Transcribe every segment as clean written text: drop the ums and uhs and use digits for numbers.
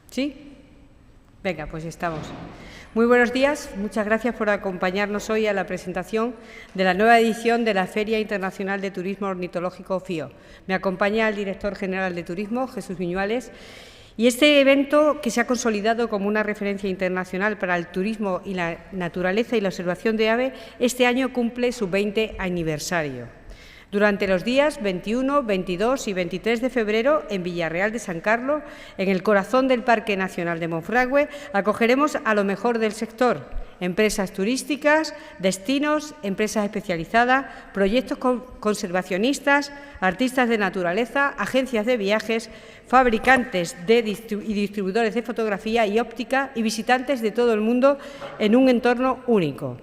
¿Sí? Venga, pues estamos. Muy buenos días, muchas gracias por acompañarnos hoy a la presentación de la nueva edición de la Feria Internacional de Turismo Ornitológico FIO. Me acompaña el director general de Turismo, Jesús Viñuales, y este evento, que se ha consolidado como una referencia internacional para el turismo y la naturaleza y la observación de aves, este año cumple su 20 aniversario. Durante los días 21, 22 y 23 de febrero, en Villarreal de San Carlos, en el corazón del Parque Nacional de Monfragüe, acogeremos a lo mejor del sector: empresas turísticas, destinos, empresas especializadas, proyectos conservacionistas, artistas de naturaleza, agencias de viajes, fabricantes y distribuidores de fotografía y óptica y visitantes de todo el mundo en un entorno único.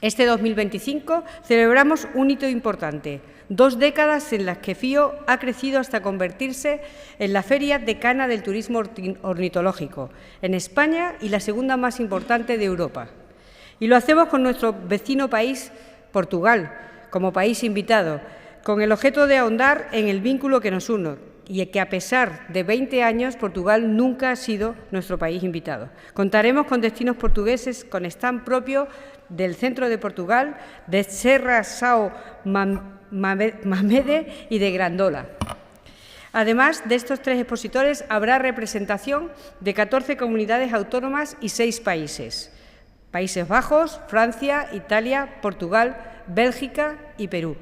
Este 2025 celebramos un hito importante: 2 décadas en las que FIO ha crecido hasta convertirse en la feria decana del turismo ornitológico en España y la segunda más importante de Europa. Y lo hacemos con nuestro vecino país, Portugal, como país invitado, con el objeto de ahondar en el vínculo que nos une, y que, a pesar de 20 años, Portugal nunca ha sido nuestro país invitado. Contaremos con destinos portugueses con stand propio del centro de Portugal, de Serra São Mamede y de Grandola. Además de estos 3 expositores, habrá representación de 14 comunidades autónomas y 6 países: Países Bajos, Francia, Italia, Portugal, Bélgica y Perú.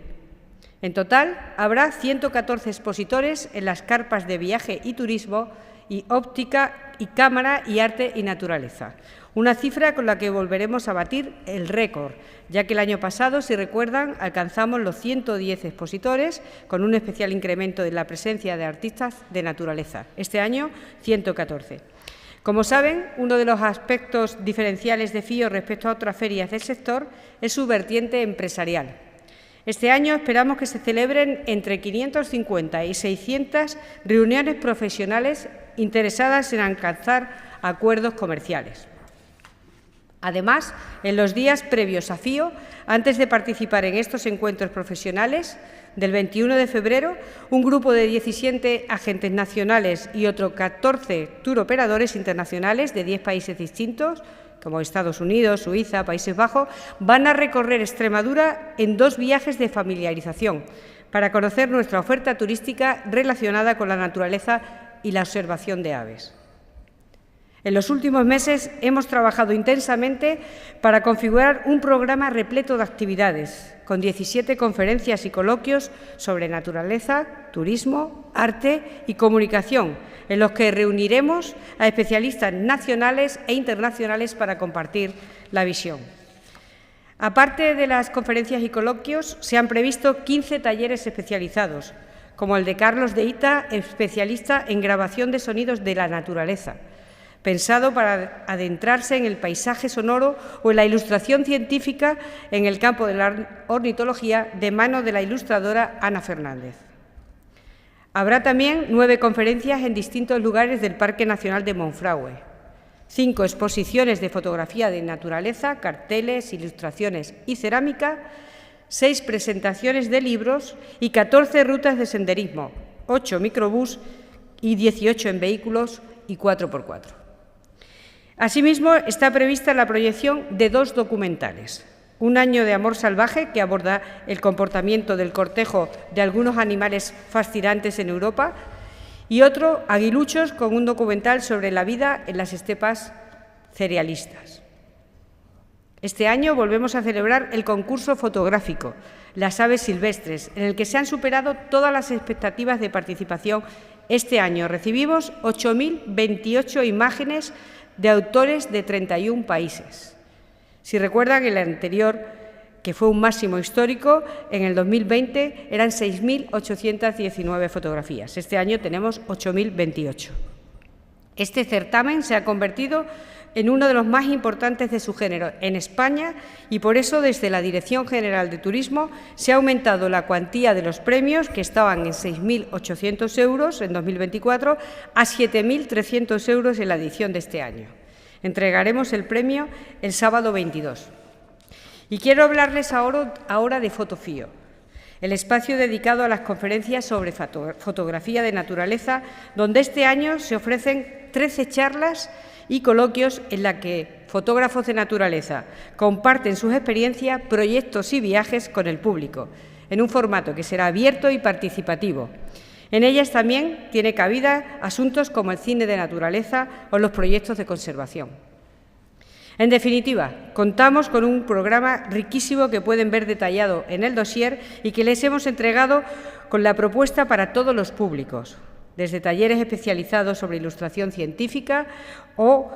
En total, habrá 114 expositores en las carpas de viaje y turismo, y óptica y cámara y arte y naturaleza. Una cifra con la que volveremos a batir el récord, ya que el año pasado, si recuerdan, alcanzamos los 110 expositores, con un especial incremento de la presencia de artistas de naturaleza. Este año, 114. Como saben, uno de los aspectos diferenciales de FIO respecto a otras ferias del sector es su vertiente empresarial. Este año esperamos que se celebren entre 550 y 600 reuniones profesionales interesadas en alcanzar acuerdos comerciales. Además, en los días previos a FIO, antes de participar en estos encuentros profesionales, del 21 de febrero, un grupo de 17 agentes nacionales y otros 14 touroperadores internacionales de 10 países distintos, como Estados Unidos, Suiza, Países Bajos, van a recorrer Extremadura en 2 viajes de familiarización para conocer nuestra oferta turística relacionada con la naturaleza y la observación de aves. En los últimos meses hemos trabajado intensamente para configurar un programa repleto de actividades, con 17 conferencias y coloquios sobre naturaleza, turismo, arte y comunicación, en los que reuniremos a especialistas nacionales e internacionales para compartir la visión. Aparte de las conferencias y coloquios, se han previsto 15 talleres especializados, como el de Carlos de Ita, especialista en grabación de sonidos de la naturaleza, pensado para adentrarse en el paisaje sonoro, o en la ilustración científica en el campo de la ornitología, de mano de la ilustradora Ana Fernández. Habrá también 9 conferencias en distintos lugares del Parque Nacional de Monfragüe, 5 exposiciones de fotografía de naturaleza, carteles, ilustraciones y cerámica, 6 presentaciones de libros y 14 rutas de senderismo, 8 microbús y 18 en vehículos y 4x4. Asimismo, está prevista la proyección de 2 documentales: Un año de amor salvaje, que aborda el comportamiento del cortejo de algunos animales fascinantes en Europa, y otro, Aguiluchos, con un documental sobre la vida en las estepas cerealistas. Este año volvemos a celebrar el concurso fotográfico Las aves silvestres, en el que se han superado todas las expectativas de participación. Este año recibimos 8.028 imágenes de autores de 31 países. Si recuerdan, el anterior, que fue un máximo histórico, en el 2020 eran 6.819 fotografías. Este año tenemos 8.028. Este certamen se ha convertido en uno de los más importantes de su género en España, y por eso desde la Dirección General de Turismo se ha aumentado la cuantía de los premios, que estaban en 6.800 euros en 2024, a 7.300 euros en la edición de este año. Entregaremos el premio el sábado 22. Y quiero hablarles ahora de FotoFIO. el espacio dedicado a las conferencias sobre fotografía de naturaleza, donde este año se ofrecen 13 charlas y coloquios en la que fotógrafos de naturaleza comparten sus experiencias, proyectos y viajes con el público, en un formato que será abierto y participativo. En ellas también tiene cabida asuntos como el cine de naturaleza o los proyectos de conservación. En definitiva, contamos con un programa riquísimo que pueden ver detallado en el dossier y que les hemos entregado con la propuesta para todos los públicos, desde talleres especializados sobre ilustración científica o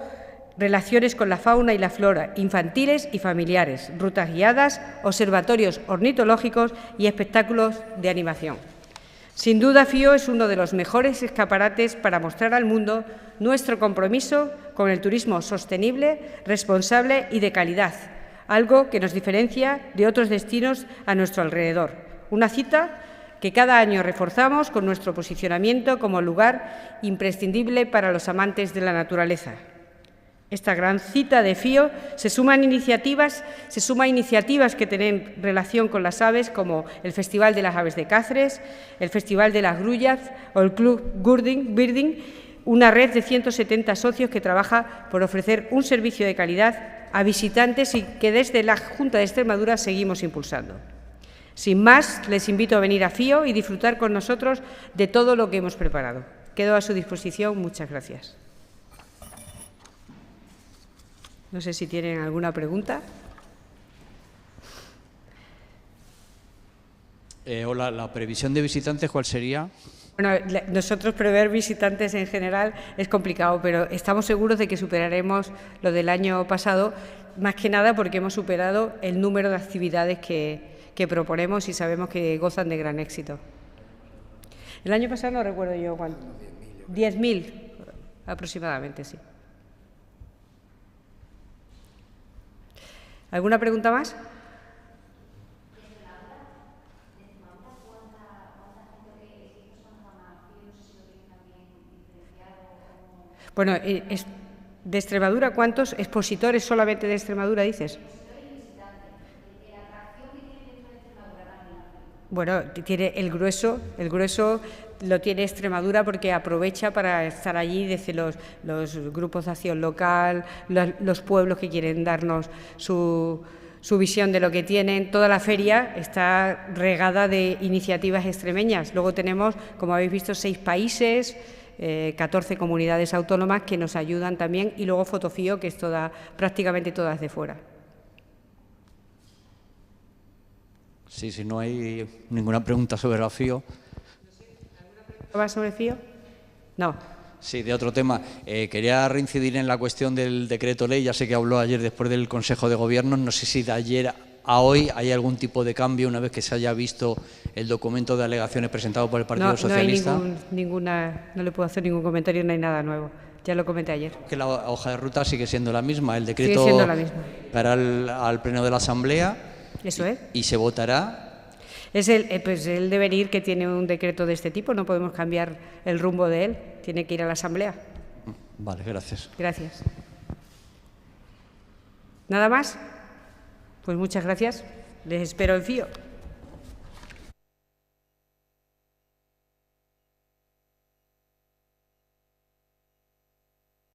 relaciones con la fauna y la flora, infantiles y familiares, rutas guiadas, observatorios ornitológicos y espectáculos de animación. Sin duda, FIO es uno de los mejores escaparates para mostrar al mundo nuestro compromiso con el turismo sostenible, responsable y de calidad, algo que nos diferencia de otros destinos a nuestro alrededor. Una cita que cada año reforzamos con nuestro posicionamiento como lugar imprescindible para los amantes de la naturaleza. Esta gran cita de FIO se suma iniciativas que tienen relación con las aves, como el Festival de las Aves de Cáceres, el Festival de las Grullas o el Club Birding, una red de 170 socios que trabaja por ofrecer un servicio de calidad a visitantes y que desde la Junta de Extremadura seguimos impulsando. Sin más, les invito a venir a FIO y disfrutar con nosotros de todo lo que hemos preparado. Quedo a su disposición. Muchas gracias. No sé si tienen alguna pregunta. Hola, ¿la previsión de visitantes cuál sería? Bueno, nosotros prever visitantes en general es complicado, pero estamos seguros de que superaremos lo del año pasado, más que nada porque hemos superado el número de actividades que proponemos y sabemos que gozan de gran éxito. El año pasado no recuerdo yo cuánto. 10.000 aproximadamente, sí. ¿Alguna pregunta más? Bueno, de Extremadura, ¿cuántos expositores solamente de Extremadura dices? Bueno, tiene el grueso lo tiene Extremadura porque aprovecha para estar allí desde los grupos de acción local, los pueblos que quieren darnos su visión de lo que tienen. Toda la feria está regada de iniciativas extremeñas. Luego tenemos, como habéis visto, 6 países, 14 comunidades autónomas que nos ayudan también, y luego Fotofío, que es prácticamente todas de fuera. Sí, si no hay ninguna pregunta sobre la FIO. ¿Alguna pregunta más sobre FIO? No. Sí, de otro tema. Quería reincidir en la cuestión del decreto ley. Ya sé que habló ayer después del Consejo de Gobierno. No sé si de ayer a hoy hay algún tipo de cambio una vez que se haya visto el documento de alegaciones presentado por el Partido Socialista. No le puedo hacer ningún comentario, no hay nada nuevo. Ya lo comenté ayer. Que la hoja de ruta sigue siendo la misma. El decreto sigue siendo la misma. Para al Pleno de la Asamblea. Eso es. ¿Y se votará? Es el devenir que tiene un decreto de este tipo. No podemos cambiar el rumbo de él. Tiene que ir a la Asamblea. Vale, gracias. Gracias. ¿Nada más? Pues muchas gracias. Les espero en FIO.